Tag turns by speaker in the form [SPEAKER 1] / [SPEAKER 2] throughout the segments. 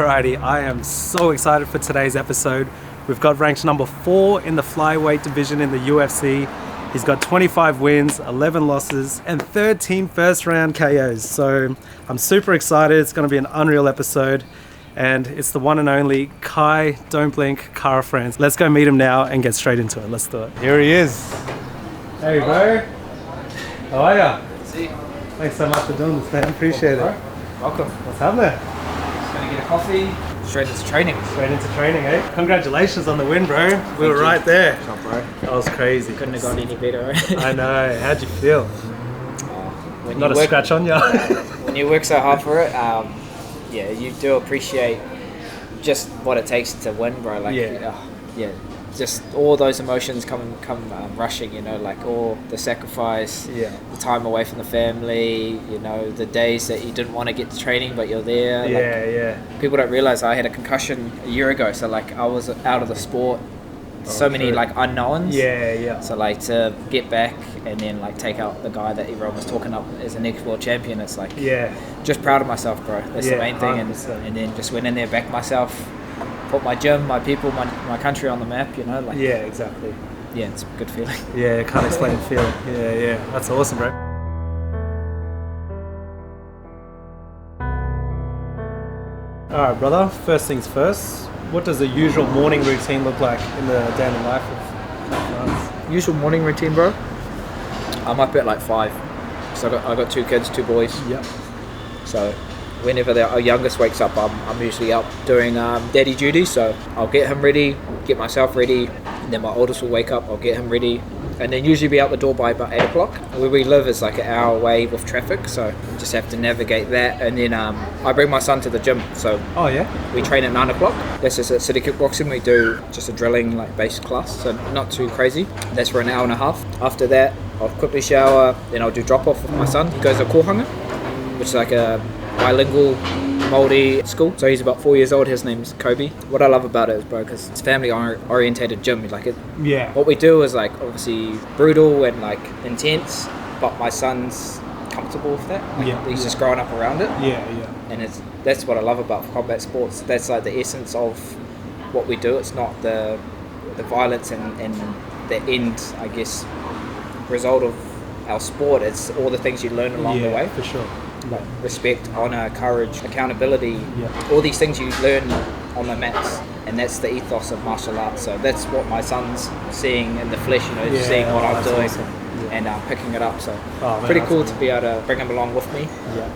[SPEAKER 1] Alrighty, I am so excited for today's episode. We've got ranked number 4 in the flyweight division in the UFC. He's got 25 wins, 11 losses, and 13 first round KOs. So I'm super excited. It's going to be an unreal episode. And it's the one and only Kai Don't Blink Kara-France. Let's go meet him now and get straight into it. Let's do it. Here he is. Hey, bro. How are ya?
[SPEAKER 2] See.
[SPEAKER 1] Thanks so much for doing this, man. Appreciate it.
[SPEAKER 2] Welcome.
[SPEAKER 1] What's happening?
[SPEAKER 2] Just gonna get a coffee. Straight into training.
[SPEAKER 1] Straight into training, eh? Congratulations on the win, bro. We were right there.
[SPEAKER 2] What's up, bro?
[SPEAKER 1] That was crazy.
[SPEAKER 2] Couldn't have gone any better.
[SPEAKER 1] I know. How'd you feel?
[SPEAKER 2] When
[SPEAKER 1] Not
[SPEAKER 2] you
[SPEAKER 1] a scratch on ya?
[SPEAKER 2] When you work so hard for it, yeah, you do appreciate just what it takes to win, bro. Like, yeah, just all those emotions come rushing, you know, like all the sacrifice, the time away from the family, you know, the days that you didn't want to get to training but you're there. People don't realize I had a concussion a year ago, so like I was out of the sport. So many like unknowns. So like to get back and then like take out the guy that everyone was talking up as the next world champion, it's like just proud of myself, bro. That's the main thing. And then just went in there, backed myself, put my gym, my people, my country on the map, you know, like
[SPEAKER 1] exactly.
[SPEAKER 2] Yeah, it's a good feeling.
[SPEAKER 1] Yeah, can't explain the feeling. Yeah. That's awesome, bro. Alright, brother, first things first. What does the usual morning routine look like in the daily life of France?
[SPEAKER 2] Usual morning routine, bro. I'm up at like 5. So I got 2 kids, 2 boys.
[SPEAKER 1] Yep.
[SPEAKER 2] So whenever our youngest wakes up, I'm usually up doing daddy duty. So I'll get him ready, get myself ready, and then my oldest will wake up. I'll get him ready, and then usually be out the door by about 8 o'clock. Where we live is like an hour away with traffic, so just have to navigate that. And then I bring my son to the gym. So we train at 9 o'clock. That's just at City Kickboxing. We do just a drilling like base class, so not too crazy. That's for an hour and a half. After that, I'll quickly shower, then I'll do drop off with my son. He goes to Kohanga, which is like a bilingual Māori school. So he's about 4 years old. His name's Kobe. What I love about it is, bro, because it's family orientated gym. Like it. Yeah. What we do is like obviously brutal and like intense, but my son's comfortable with that. Like, he's just growing up around it. And that's what I love about combat sports. That's like the essence of what we do. It's not the violence and the end, I guess, result of our sport. It's all the things you learn along the way.
[SPEAKER 1] For sure.
[SPEAKER 2] Like respect, honor, courage, accountability, all these things you learn on the mats, and that's the ethos of martial arts. So that's what my son's seeing in the flesh, you know, seeing what I'm doing and picking it up. So pretty cool to be able to bring him along with me.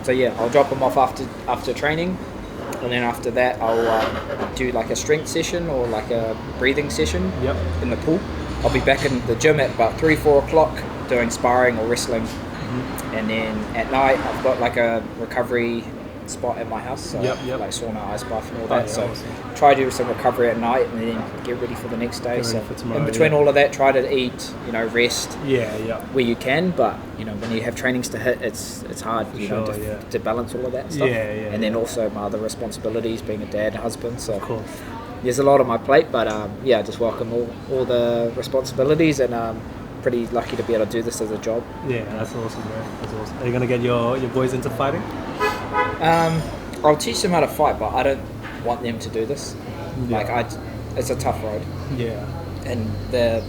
[SPEAKER 2] So I'll drop him off after training, and then after that I'll do like a strength session or like a breathing session in the pool. I'll be back in the gym at about 3-4 o'clock doing sparring or wrestling. And then at night I've got like a recovery spot at my house, so like sauna, ice bath and all that. Try to do some recovery at night and then get ready for the next day. So in between all of that, try to eat, you know, rest where you can, but you know, when you have trainings to hit, it's hard to balance all of that stuff. And then also my other responsibilities, being a dad, husband, so of course there's a lot on my plate, but I just welcome all the responsibilities, and pretty lucky to be able to do this as a job.
[SPEAKER 1] That's awesome, bro. That's awesome. Are you going to get your boys into fighting?
[SPEAKER 2] I'll teach them how to fight, but I don't want them to do this. It's a tough road. And the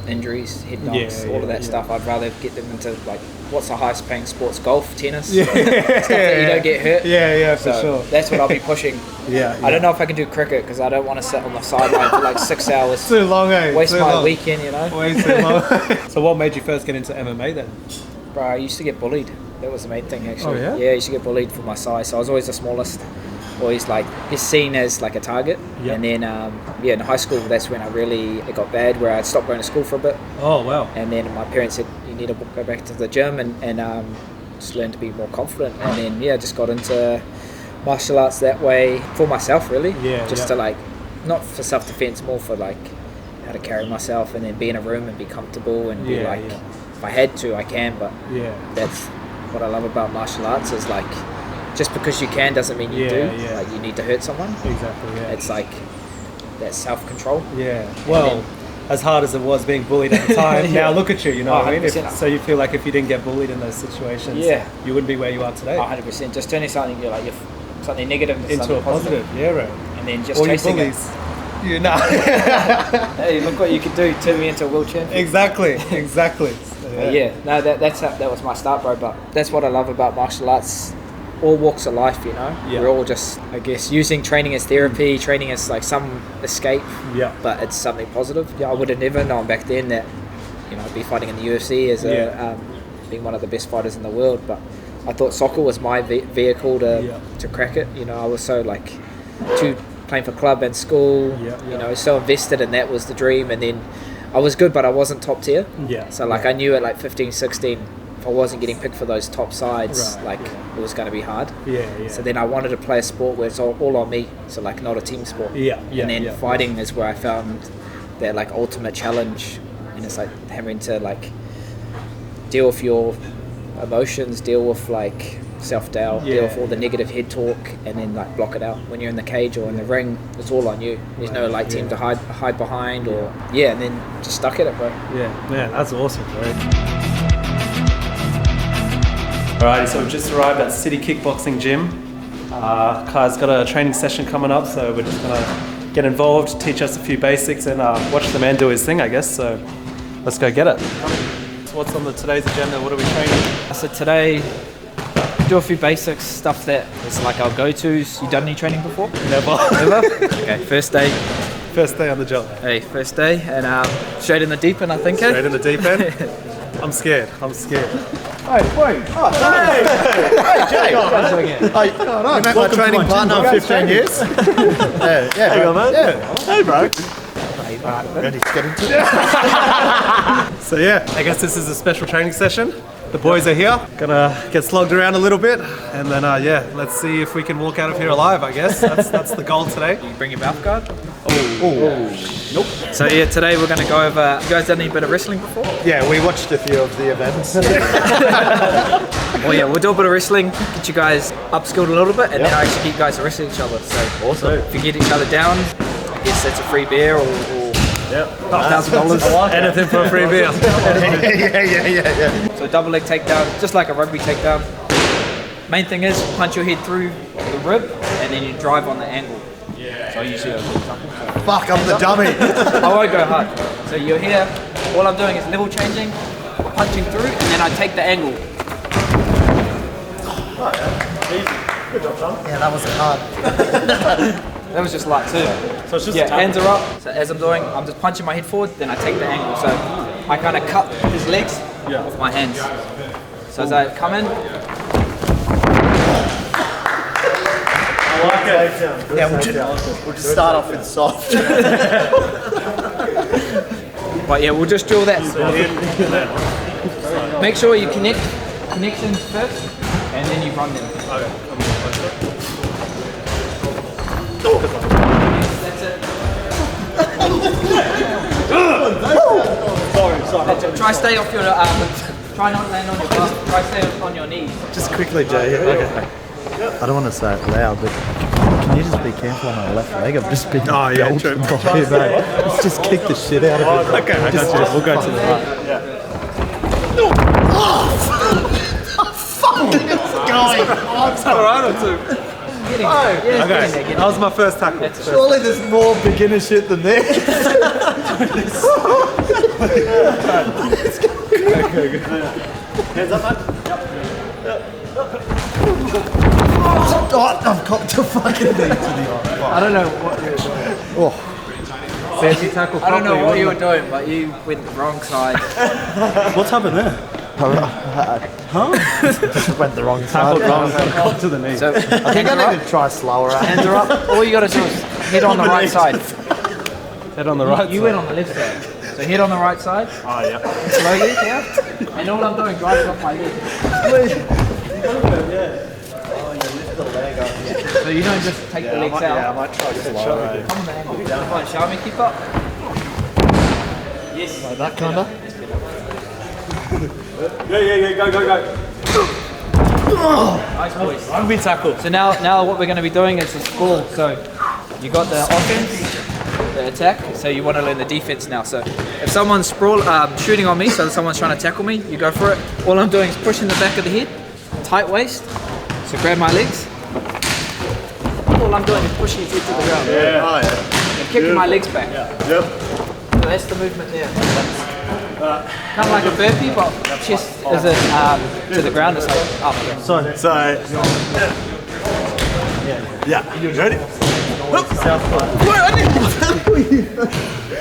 [SPEAKER 2] injuries, head knocks, all of that stuff, I'd rather get them into like, what's the highest paying sports? Golf, tennis, stuff that you don't get hurt.
[SPEAKER 1] For sure.
[SPEAKER 2] That's what I'll be pushing. I don't know if I can do cricket because I don't want to sit on the sideline for like 6 hours.
[SPEAKER 1] Too long,
[SPEAKER 2] Waste my weekend, you know.
[SPEAKER 1] Way too long. So what made you first get into MMA then?
[SPEAKER 2] Bro, I used to get bullied. That was the main thing, actually.
[SPEAKER 1] Oh, yeah?
[SPEAKER 2] I used to get bullied for my size. So I was always the smallest. Always like just seen as like a target. And then in high school, that's when it got bad, where I'd stopped going to school for a bit.
[SPEAKER 1] Oh wow.
[SPEAKER 2] And then my parents said you need to go back to the gym and just learn to be more confident. And then just got into martial arts that way for myself, really. To like, not for self-defense, more for like how to carry myself and then be in a room and be comfortable and be like, if I had to, I can, but that's what I love about martial arts is like, just because you can doesn't mean you do. Like you need to hurt someone.
[SPEAKER 1] Exactly.
[SPEAKER 2] It's like that self-control.
[SPEAKER 1] Well, as hard as it was being bullied at the time, now look at you. You know what I mean? So you feel like if you didn't get bullied in those situations, you wouldn't be where you are today.
[SPEAKER 2] 100%. Just turning something you're like, something negative
[SPEAKER 1] into
[SPEAKER 2] something
[SPEAKER 1] a positive. Yeah, right.
[SPEAKER 2] and then just
[SPEAKER 1] All you
[SPEAKER 2] chasing it.
[SPEAKER 1] bullies. You know.
[SPEAKER 2] Hey, look what you can do, turn me into a world champion.
[SPEAKER 1] Exactly.
[SPEAKER 2] No, that was my start, bro. But that's what I love about martial arts. All walks of life, you know.
[SPEAKER 1] Yeah.
[SPEAKER 2] We're all just, I guess, using training as therapy, training as like some escape.
[SPEAKER 1] Yeah.
[SPEAKER 2] But it's something positive. Yeah, I would have never known back then that, you know, I'd be fighting in the UFC as being one of the best fighters in the world. But I thought soccer was my vehicle to crack it. You know, I was so like playing for club and school. You know, so invested in that was the dream. And then I was good, but I wasn't top tier.
[SPEAKER 1] Yeah.
[SPEAKER 2] So like I knew at like 15, 16, if I wasn't getting picked for those top sides, it was going to be hard.
[SPEAKER 1] Yeah.
[SPEAKER 2] So then I wanted to play a sport where it's all on me. So like not a team sport. And then fighting is where I found that like ultimate challenge, and it's like having to like deal with your emotions, deal with like self-doubt, deal with all the negative head talk, and then like block it out. When you're in the cage or in the ring, it's all on you. There's no like team to hide behind or and then just stuck at it, bro.
[SPEAKER 1] Yeah, man, that's awesome, bro. Alrighty, so we've just arrived at City Kickboxing Gym. Kai's got a training session coming up, so we're just gonna get involved, teach us a few basics, and watch the man do his thing, I guess. So let's go get it. So what's on today's agenda? What are we training?
[SPEAKER 2] So today, do a few basics, stuff that is like our go-tos. You done any training before?
[SPEAKER 1] Never.
[SPEAKER 2] Never? Okay, first day.
[SPEAKER 1] First day on the job.
[SPEAKER 2] Hey, first day, and straight in the deep end, I think.
[SPEAKER 1] Straight in the deep end? I'm scared.
[SPEAKER 3] Hey, wait. Oh, hey, Jay. You met my training partner of 15 years. Yeah, hang on, man. Yeah. Hey, bro. Ready to get into it?
[SPEAKER 1] So yeah, I guess this is a special training session. The boys are here. Gonna get slogged around a little bit, and then let's see if we can walk out of here alive. I guess that's the goal today.
[SPEAKER 2] You bring your mouth guard?
[SPEAKER 3] Nope.
[SPEAKER 2] So yeah, today we're gonna go over. You guys done any bit of wrestling before?
[SPEAKER 3] Yeah, we watched a few of the events.
[SPEAKER 2] Well, yeah, we'll do a bit of wrestling, get you guys upskilled a little bit, and then actually get you guys to wrestle each other. So
[SPEAKER 3] Awesome.
[SPEAKER 2] if you get each other down, I guess that's a free beer or $1,000.
[SPEAKER 1] Anything for a free beer.
[SPEAKER 3] Yeah.
[SPEAKER 2] So double leg takedown, just like a rugby takedown. Main thing is punch your head through the rib, and then you drive on the angle. So I usually
[SPEAKER 3] Fuck, I'm the dummy.
[SPEAKER 2] I won't go hard. So you're here, all I'm doing is level changing, punching through, and then I take the angle.
[SPEAKER 3] Yeah, that wasn't hard.
[SPEAKER 2] That was just light too.
[SPEAKER 1] So it's just
[SPEAKER 2] Hands are up. So as I'm doing, I'm just punching my head forward, then I take the angle. So I kind of cut his legs with my hands. So as I come in,
[SPEAKER 1] I like it.
[SPEAKER 3] Yeah, we'll just start off with soft.
[SPEAKER 2] but yeah, we'll just drill that. Make sure you connect connections first, and then you run them. That's it. Sorry. Try stay off your. Try not land on your butt. Try stay on your knees.
[SPEAKER 3] Just quickly, Jay. Okay. I don't want to say it loud, but can you just be careful on my left leg? I've just been belted by you, mate. Let's just kick the shit out of it.
[SPEAKER 1] Okay, I got you. We'll go to the right.
[SPEAKER 3] Going.
[SPEAKER 1] Alright, or two. Okay, that was my first tackle.
[SPEAKER 3] Surely there's more beginner shit than this.
[SPEAKER 1] Hands up, man.
[SPEAKER 3] Oh, I've cocked a fucking knee to the
[SPEAKER 1] I don't know what you're doing.
[SPEAKER 3] Oh.
[SPEAKER 1] Fancy tackle.
[SPEAKER 2] I don't know what you were doing, but you went the wrong side.
[SPEAKER 1] What's happened there?
[SPEAKER 3] Just went the wrong side.
[SPEAKER 1] Wrong, cocked to the knee.
[SPEAKER 2] So
[SPEAKER 3] I think I need to try slower.
[SPEAKER 2] hands are up. All you got to do is head on the right side.
[SPEAKER 1] Head on the right
[SPEAKER 2] You
[SPEAKER 1] side.
[SPEAKER 2] went on the left side. So head on the right side.
[SPEAKER 1] Oh, yeah.
[SPEAKER 2] Slowly, yeah. And all I'm doing, driving off my leg. So you don't just take the legs out.
[SPEAKER 3] Yeah, I might try slower.
[SPEAKER 2] Come on, the angle. Come on, shall we keep up? Yes.
[SPEAKER 3] Like that kinda?
[SPEAKER 1] Yeah, go.
[SPEAKER 2] Nice boys.
[SPEAKER 1] Rugby tackle.
[SPEAKER 2] So now what we're going to be doing is a score. So you got the offense, the attack. So you want to learn the defense now. So if someone's shooting on me, so someone's trying to tackle me, you go for it. All I'm doing is pushing the back of the head, tight waist. So grab my legs, all I'm doing is pushing his head to the ground.
[SPEAKER 3] Yeah. Oh, yeah.
[SPEAKER 2] And kicking my legs back.
[SPEAKER 3] Yep.
[SPEAKER 2] So that's the movement there. Kind of like a burpee, but chest isn't to the ground, it's like up.
[SPEAKER 3] So yeah. You ready?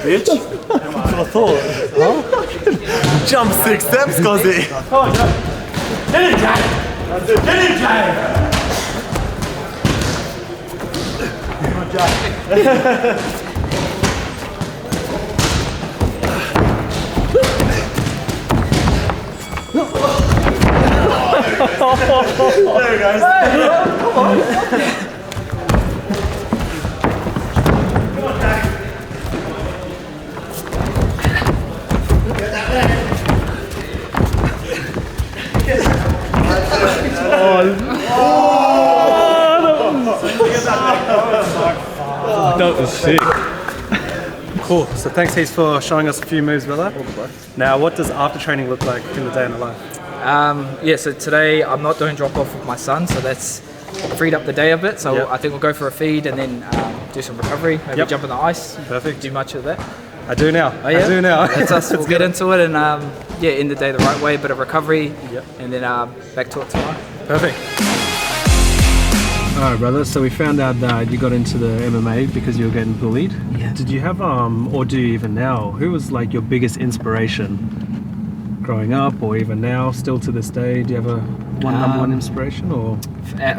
[SPEAKER 3] Bitch. That's what I thought. Jump 6 steps, Gozzy. Get in, Jay. Get in, Jay. There he goes. Come on.
[SPEAKER 1] That was sick. Cool. So thanks heaps for showing us a few moves, brother. Now, what does after training look like in the day in the life?
[SPEAKER 2] Yeah, so today I'm not doing drop off with my son, so that's freed up the day a bit. So
[SPEAKER 1] Yep.
[SPEAKER 2] I think we'll go for a feed and then do some recovery, maybe
[SPEAKER 1] Yep.
[SPEAKER 2] jump in the ice.
[SPEAKER 1] Perfect.
[SPEAKER 2] Do much of that.
[SPEAKER 1] I do now.
[SPEAKER 2] Oh, yeah?
[SPEAKER 1] I do now.
[SPEAKER 2] That's us. We'll get into it and end the day the right way, a bit of recovery,
[SPEAKER 1] Yep.
[SPEAKER 2] and then back to it tomorrow.
[SPEAKER 1] Perfect. All right, brother. So we found out that you got into the MMA because you were getting bullied.
[SPEAKER 2] Yeah.
[SPEAKER 1] Did you have, or do you even now? Who was like your biggest inspiration growing up, or even now, still to this day? Do you have a number one inspiration, or?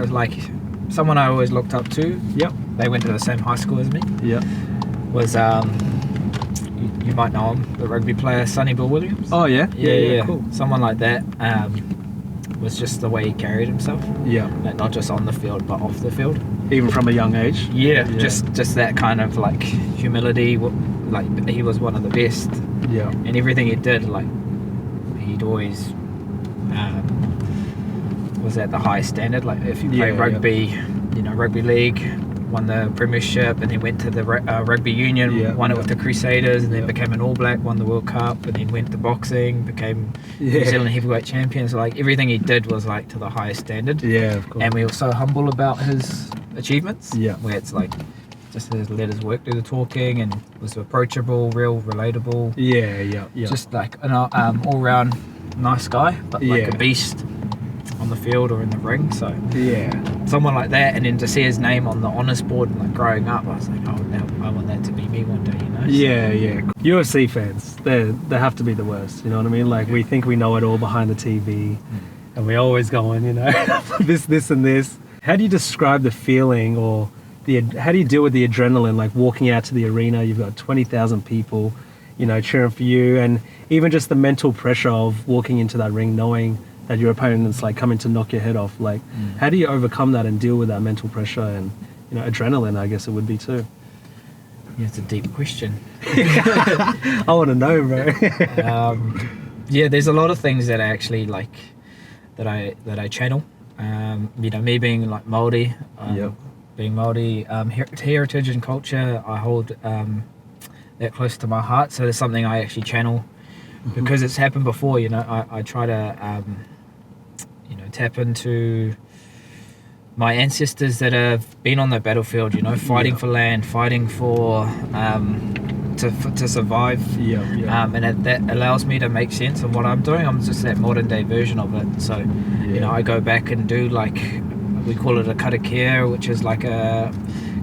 [SPEAKER 2] Like someone I always looked up to.
[SPEAKER 1] Yep.
[SPEAKER 2] They went to the same high school as me.
[SPEAKER 1] Yep.
[SPEAKER 2] Was you might know him, the rugby player Sonny Bill Williams.
[SPEAKER 1] Oh yeah. Yeah. Cool.
[SPEAKER 2] Someone like that. Was just the way he carried himself.
[SPEAKER 1] Yeah.
[SPEAKER 2] Like, not just on the field, but off the field.
[SPEAKER 1] Even from a young age.
[SPEAKER 2] Yeah. Just that kind of like humility. Like he was one of the best.
[SPEAKER 1] Yeah.
[SPEAKER 2] And everything he did, like he'd always was at the highest standard. Like if you play rugby, rugby league, won the premiership, and then went to the rugby union, won it with the Crusaders, and then became an All Black, won the World Cup, and then went to boxing, became New Zealand heavyweight champion. So like everything he did was like to the highest standard.
[SPEAKER 1] Yeah, of course.
[SPEAKER 2] And we were so humble about his achievements.
[SPEAKER 1] Yeah.
[SPEAKER 2] Where it's like just let his work do the talking, and was approachable, real, relatable.
[SPEAKER 1] Yeah.
[SPEAKER 2] Just like an all-round nice guy, but like a beast on the field or in the ring. So someone like that, and then to see his name on the honours board, and like growing up, I was like, oh, I want that to be me one day, So,
[SPEAKER 1] Yeah. UFC fans, they have to be the worst. You know what I mean? Like we think we know it all behind the TV, and we always going, this and this. How do you describe the feeling, or how do you deal with the adrenaline, like walking out to the arena? You've got 20,000 people, cheering for you, and even just the mental pressure of walking into that ring, knowing that your opponent's like coming to knock your head off. Like, how do you overcome that and deal with that mental pressure and adrenaline? I guess it would be too.
[SPEAKER 2] Yeah, it's a deep question.
[SPEAKER 1] I want to know, bro.
[SPEAKER 2] There's a lot of things that I actually like that I channel. Me being like Māori, being Māori, heritage and culture, I hold that close to my heart. So there's something I actually channel because it's happened before. I try to tap into my ancestors that have been on the battlefield, fighting for land, fighting for to survive. And that allows me to make sense of what I'm doing. I'm just that modern day version of it. So I go back and do, like, we call it a karakia, which is like a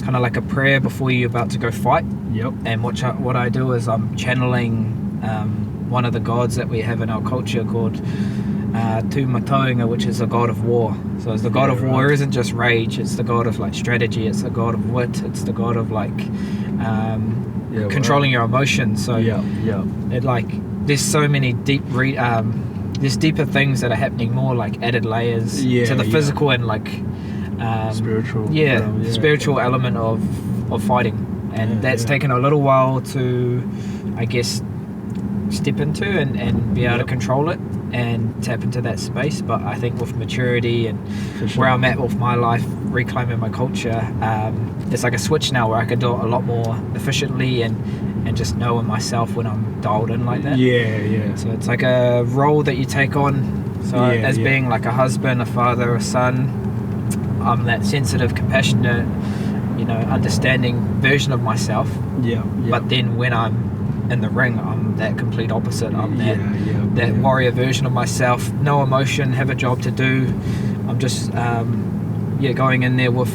[SPEAKER 2] kind of like a prayer before you're about to go fight. And what I do is I'm channeling one of the gods that we have in our culture called Tūmataunga, which is a god of war. So the god of war isn't just rage, it's the god of like strategy, it's the god of wit, it's the god of like controlling your emotions. So it like there's so many there's deeper things that are happening, more like added layers to the physical and like
[SPEAKER 1] spiritual
[SPEAKER 2] spiritual element of fighting, and that's taken a little while to, I guess, step into and be able to control it and tap into that space. But I think with maturity and where I'm at with my life, reclaiming my culture, it's like a switch now where I can do it a lot more efficiently and just knowing myself when I'm dialed in like that. So it's like a role that you take on. So as being like a husband, a father, a son, I'm that sensitive, compassionate, understanding version of myself.
[SPEAKER 1] Yeah.
[SPEAKER 2] But then when I'm in the ring, I'm that complete opposite. I'm that warrior version of myself. No emotion, have a job to do. I'm just going in there with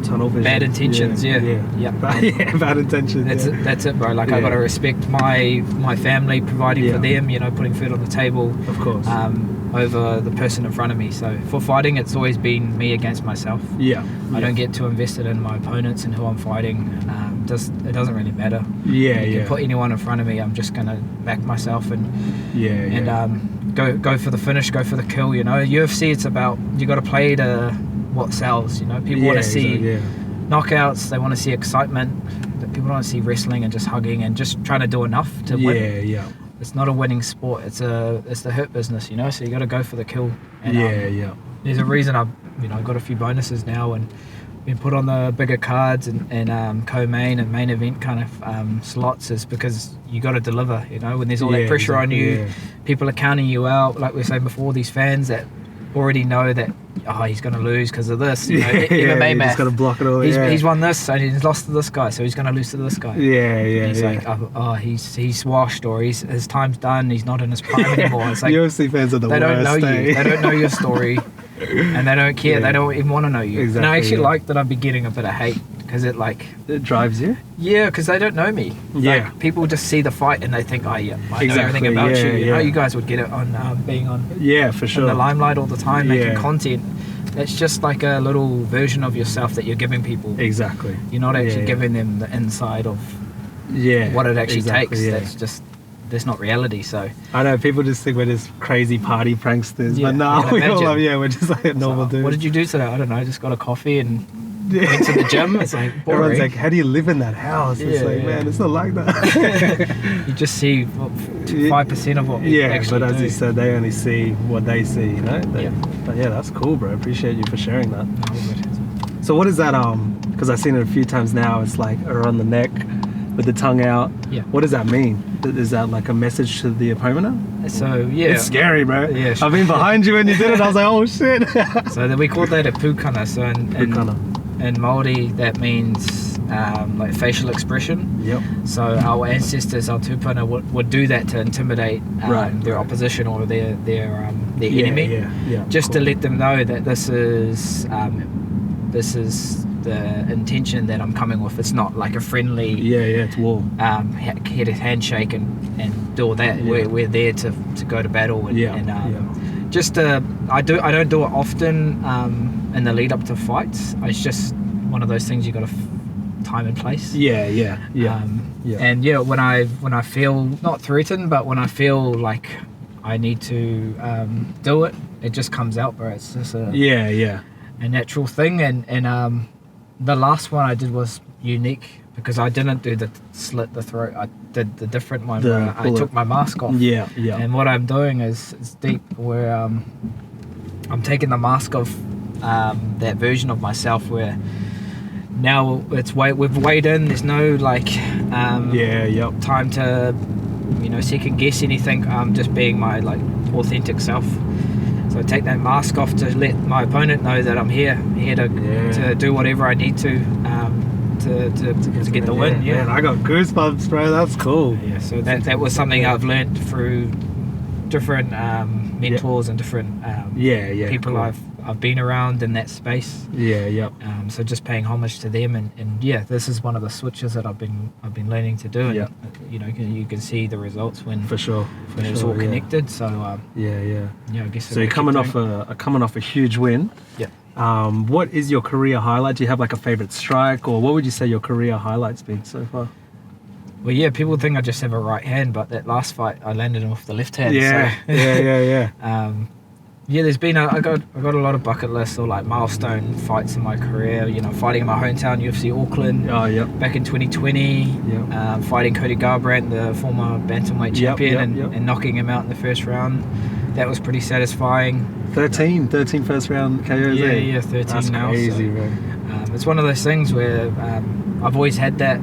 [SPEAKER 1] tunnel vision.
[SPEAKER 2] bad intentions. Yeah.
[SPEAKER 1] Bad intentions.
[SPEAKER 2] That's it, bro. Like I gotta respect my family, providing for them. Putting food on the table.
[SPEAKER 1] Of course.
[SPEAKER 2] Over the person in front of me. So for fighting, it's always been me against myself. I don't get too invested in my opponents and who I'm fighting. It doesn't really matter. You can put anyone in front of me, I'm just gonna back myself and go for the finish, go for the kill. UFC, it's about, you got to play to what sells. People want to see knockouts, they want to see excitement. People don't want to see wrestling and just hugging and just trying to do enough to win. It's not a winning sport. It's the hurt business. So you got to go for the kill. And, there's a reason I've got a few bonuses now and been put on the bigger cards and co-main and main event kind of slots, is because you got to deliver. When there's all that pressure on you, people are counting you out. Like we were saying before, these fans that already know that he's going to lose because of this. MMA math.
[SPEAKER 1] He's got to block it all.
[SPEAKER 2] He's won this and he's lost to this guy, so he's going to lose to this guy. He's like, he's washed, or his time's done. He's not in his prime anymore. It's like
[SPEAKER 1] UFC fans are the worst.
[SPEAKER 2] They don't know you. They don't know your story. And they don't care. They don't even want to know you.
[SPEAKER 1] Exactly,
[SPEAKER 2] and I actually like that I've been getting a bit of hate, because it
[SPEAKER 1] drives you.
[SPEAKER 2] Yeah, because they don't know me. Like, people just see the fight and they think, I know everything about you. You guys would get it on being on.
[SPEAKER 1] For sure.
[SPEAKER 2] In the limelight all the time, making content. It's just like a little version of yourself that you're giving people.
[SPEAKER 1] Exactly.
[SPEAKER 2] You're not actually giving them the inside of what it actually takes. That's not reality. So
[SPEAKER 1] I know people just think we're just crazy party pranksters, but no, we're just like a normal dude.
[SPEAKER 2] What did you do today? I don't know. I just got a coffee and went to the gym. It's like boring.
[SPEAKER 1] Everyone's like, how do you live in that house? It's like, man, it's not like that.
[SPEAKER 2] You just see 5% of what we actually
[SPEAKER 1] but as
[SPEAKER 2] do.
[SPEAKER 1] you said, they only see what they see, But that's cool, bro. Appreciate you for sharing that.
[SPEAKER 2] No,
[SPEAKER 1] so what is that? Because I've seen it a few times now. It's like around the neck with the tongue out. What does that mean? Is that like a message to the opponent?
[SPEAKER 2] So
[SPEAKER 1] it's scary, bro.
[SPEAKER 2] Yeah,
[SPEAKER 1] I've been behind you when you did it. I was like, oh shit.
[SPEAKER 2] So we call that a pukana. So in Māori, that means like facial expression. So our ancestors, our tupuna, would do that to intimidate their opposition or their enemy, just to let them know that this is the intention that I'm coming with. It's not like a friendly
[SPEAKER 1] it's war
[SPEAKER 2] handshake and do all that. We're there to go to battle and just I don't do it often in the lead up to fights. It's just one of those things you got to time and place. And when I feel not threatened, but when I feel like I need to do it, it just comes out, bro. It's just a natural thing. And the last one I did was unique because I didn't do the slit the throat. I did the different one where I took my mask off. And what I'm doing is deep, where I'm taking the mask off, that version of myself where now we've weighed in. There's no time to second guess anything. I'm just being my authentic self. So I take that mask off to let my opponent know that I'm here to do whatever I need to get the win.
[SPEAKER 1] Man, I got goosebumps, bro. That's cool.
[SPEAKER 2] So that was something I've learned through different mentors and different people I've been around in that space. So just paying homage to them and this is one of the switches that I've been learning to do. And you can see the results when it's all connected. So I guess.
[SPEAKER 1] So you're coming off a huge win. What is your career highlight? Do you have like a favorite strike, or what would you say your career highlight's been so far?
[SPEAKER 2] Well, people think I just have a right hand, but that last fight I landed with the left hand. There's been I got a lot of bucket lists or like milestone fights in my career. Fighting in my hometown, UFC Auckland. Back in 2020. Fighting Cody Garbrandt, the former bantamweight champion, and knocking him out in the first round. That was pretty satisfying.
[SPEAKER 1] 13 first round KOs.
[SPEAKER 2] 13
[SPEAKER 1] That's
[SPEAKER 2] now.
[SPEAKER 1] Crazy,
[SPEAKER 2] so,
[SPEAKER 1] bro.
[SPEAKER 2] It's one of those things where I've always had that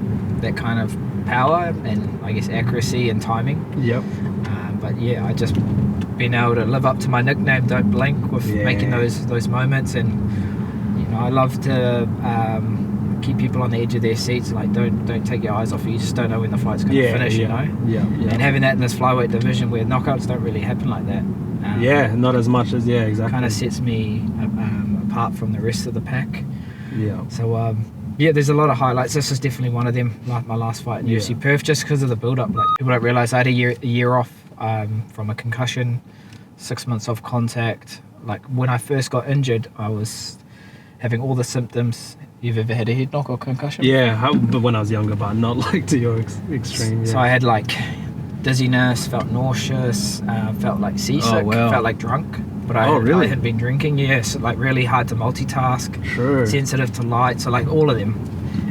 [SPEAKER 2] kind of power and I guess accuracy and timing. But I just been able to live up to my nickname, Don't Blink, with making those moments. And I love to keep people on the edge of their seats. Like don't take your eyes off it. You just don't know when the fight's going to finish. You know.
[SPEAKER 1] Yeah.
[SPEAKER 2] And having that in this flyweight division where knockouts don't really happen like that.
[SPEAKER 1] Not as much as exactly.
[SPEAKER 2] Kind of sets me apart from the rest of the pack.
[SPEAKER 1] Yeah.
[SPEAKER 2] So there's a lot of highlights. This is definitely one of them. Like my last fight in UFC Perth, just because of the build-up. Like people don't realise I had a year off from a concussion, 6 months off contact. Like when I first got injured, I was having all the symptoms. You've ever had a head knock or concussion?
[SPEAKER 1] Yeah, but when I was younger, but not like to your extreme.
[SPEAKER 2] So I had like dizziness, felt nauseous, felt like seasick, felt like drunk. But I had been drinking, so like really hard to multitask, sensitive to light, so like all of them.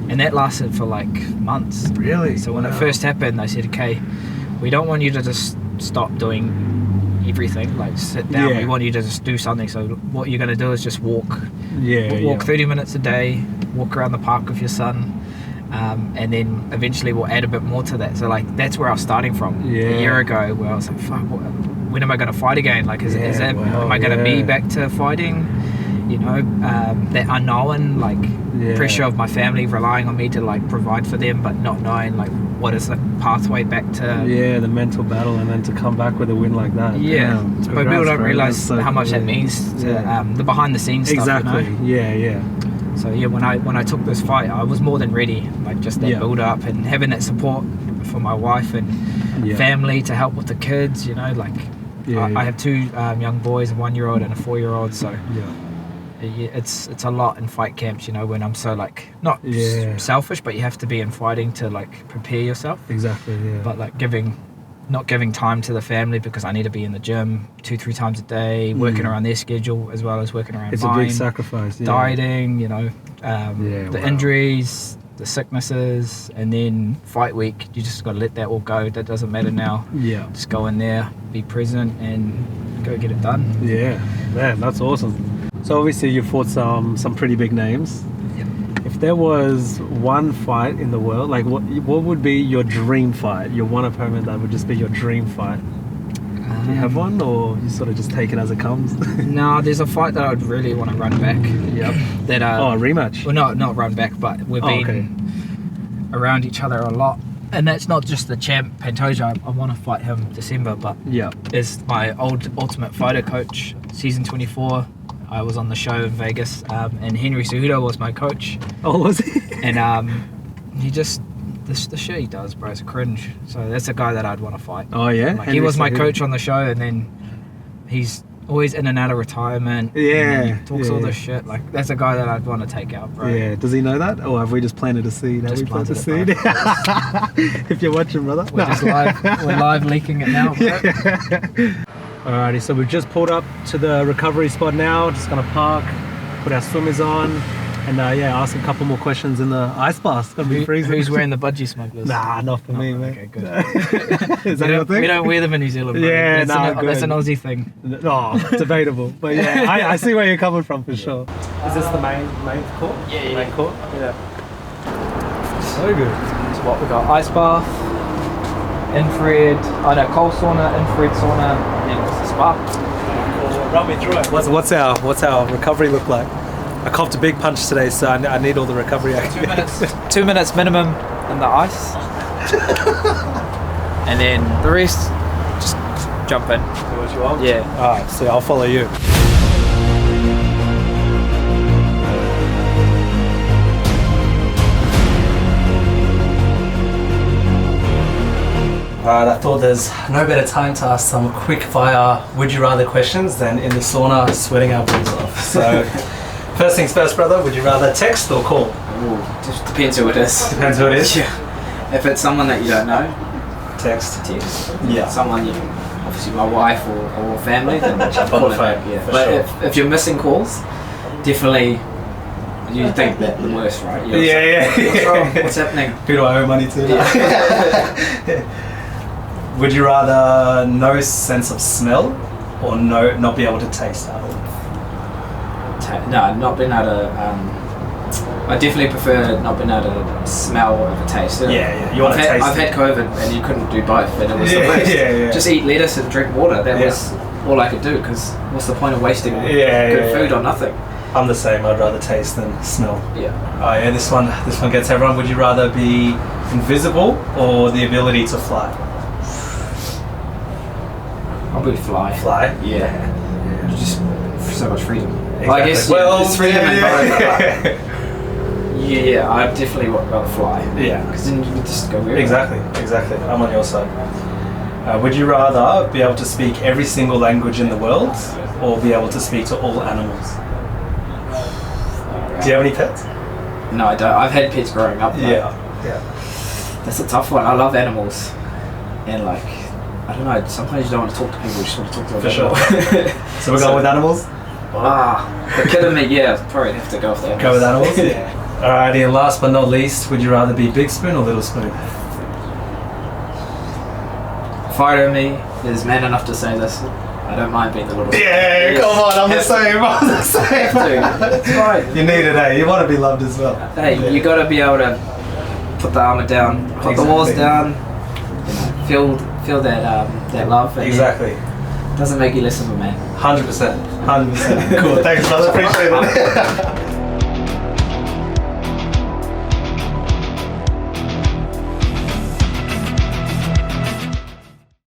[SPEAKER 2] And that lasted for like months.
[SPEAKER 1] Really?
[SPEAKER 2] So when it first happened, they said, okay, we don't want you to just stop doing everything, like sit down. We want you to just do something. So what you're going to do is just walk. Walk 30 minutes a day, walk around the park with your son. And then eventually we'll add a bit more to that. So like that's where I was starting from a year ago, where I was like, fuck, when am I going to fight again? Like am I going to be back to fighting? You know, that unknown, like pressure of my family relying on me to like provide for them, but not knowing like what is the pathway back to
[SPEAKER 1] the mental battle, and then to come back with a win like that.
[SPEAKER 2] But people don't realize how much that means to the behind the scenes stuff. You know? So when I took this fight, I was more than ready. Like just that build up and having that support for my wife and family to help with the kids. You know, like I have two young boys, a 1-year-old and a 4-year-old. So it's a lot in fight camps. You know, when I'm so like not selfish, but you have to be in fighting to like prepare yourself.
[SPEAKER 1] Exactly. Yeah.
[SPEAKER 2] But like not giving time to the family because I need to be in the gym 2-3 times a day, working around their schedule as well as working around
[SPEAKER 1] it's
[SPEAKER 2] mine.
[SPEAKER 1] A big sacrifice.
[SPEAKER 2] Dieting, you know, the injuries, the sicknesses, and then fight week, you just got to let that all go. That doesn't matter now. Just go in there, be present, and go get it done.
[SPEAKER 1] Man, that's awesome. So obviously you fought some pretty big names. If there was one fight in the world, like what would be your dream fight? Your one opponent that would just be your dream fight? Do you have one, or you sort of just take it as it comes?
[SPEAKER 2] No, there's a fight that I would really want to run back. That
[SPEAKER 1] a rematch?
[SPEAKER 2] Well, not run back, but we've been around each other a lot. And that's not just the champ, Pantoja. I want to fight him December, but is my old Ultimate Fighter coach, season 24. I was on the show in Vegas, and Henry Cejudo was my coach.
[SPEAKER 1] Oh, was he?
[SPEAKER 2] And he just, the shit he does, bro, it's cringe. So that's a guy that I'd want to fight.
[SPEAKER 1] Oh, yeah?
[SPEAKER 2] Like, he was my coach on the show, and then he's always in and out of retirement. Talks all this shit. Like, that's a guy that I'd want to take out, bro.
[SPEAKER 1] Yeah, does he know that? Or have we just planted a seed?
[SPEAKER 2] Just planted a seed?
[SPEAKER 1] If you're watching, brother.
[SPEAKER 2] We're live leaking it now, bro.
[SPEAKER 1] Alrighty, so we've just pulled up to the recovery spot now. Just gonna park, put our swimmers on, and ask a couple more questions in the ice bath. It's gonna be freezing.
[SPEAKER 2] Who's wearing the budgie smugglers?
[SPEAKER 1] Nah, not for me, mate.
[SPEAKER 2] Okay, good.
[SPEAKER 1] Is that your thing?
[SPEAKER 2] We don't wear them in New Zealand, bro. That's an Aussie thing.
[SPEAKER 1] Oh, debatable. But I see where you're coming from for sure. Is this the main court? Main court? Yeah. So good.
[SPEAKER 2] So what we got? Ice bath. Infrared, cold sauna, infrared sauna, and then what's the spa?
[SPEAKER 1] Run me through it. What's our recovery look like? I coughed a big punch today, so I need all the recovery.
[SPEAKER 2] 2 minutes minimum in the ice, and then the rest, just jump in.
[SPEAKER 1] Do what you want?
[SPEAKER 2] Yeah.
[SPEAKER 1] Alright, so I'll follow you. Alright, I thought there's no better time to ask some quick fire would you rather questions than in the sauna sweating our balls off. So, first things first, brother, would you rather text or call?
[SPEAKER 2] Ooh, just depends who it is.
[SPEAKER 1] Depends who it is?
[SPEAKER 2] Yeah. If it's someone that you don't know,
[SPEAKER 1] text.
[SPEAKER 2] Yeah. Someone you, obviously my wife or family, then call it back. Yeah. But if you're missing calls, definitely. You think that the worst, right? What's wrong? What's happening?
[SPEAKER 1] Who do I owe money to? Yeah. Would you rather no sense of smell or not be able to taste at all?
[SPEAKER 2] No, not being able to. I definitely prefer not being able to smell or taste.
[SPEAKER 1] Yeah. You want to taste.
[SPEAKER 2] I've had COVID and you couldn't do both, and it was the worst. Just eat lettuce and drink water. That was all I could do. Because what's the point of wasting good food on nothing?
[SPEAKER 1] I'm the same. I'd rather taste than smell.
[SPEAKER 2] Yeah.
[SPEAKER 1] Oh yeah, this one gets everyone. Would you rather be invisible or the ability to fly?
[SPEAKER 2] Probably fly.
[SPEAKER 1] Fly?
[SPEAKER 2] Yeah. Just so much freedom.
[SPEAKER 1] Exactly.
[SPEAKER 2] Well, I guess it's freedom and
[SPEAKER 1] yeah.
[SPEAKER 2] yeah, I'd definitely rather fly.
[SPEAKER 1] Yeah.
[SPEAKER 2] Because then you can just go wherever.
[SPEAKER 1] Exactly. I'm on your side. Would you rather be able to speak every single language in the world or be able to speak to all animals? Do you have any pets?
[SPEAKER 2] No, I don't. I've had pets growing up.
[SPEAKER 1] Yeah.
[SPEAKER 2] That's a tough one. I love animals. And like, I don't know, sometimes you don't want to talk to people, you just want to talk to
[SPEAKER 1] For sure. So we're going with animals?
[SPEAKER 2] But kidding me, yeah, probably have to go with that.
[SPEAKER 1] Go with animals?
[SPEAKER 2] Yeah.
[SPEAKER 1] Alrighty, and last but not least, would you rather be big spoon or little spoon?
[SPEAKER 2] Fire me is man enough to say this. I don't mind being the little.
[SPEAKER 1] Yeah, come on, I'm the same.
[SPEAKER 2] It's fine.
[SPEAKER 1] You need it, eh? You want to be loved as well.
[SPEAKER 2] Hey, you got to be able to put the armor down, put the walls down, feel that love. And
[SPEAKER 1] Exactly.
[SPEAKER 2] it doesn't make you less of a man.
[SPEAKER 1] 100%. Cool, thanks brother, appreciate it.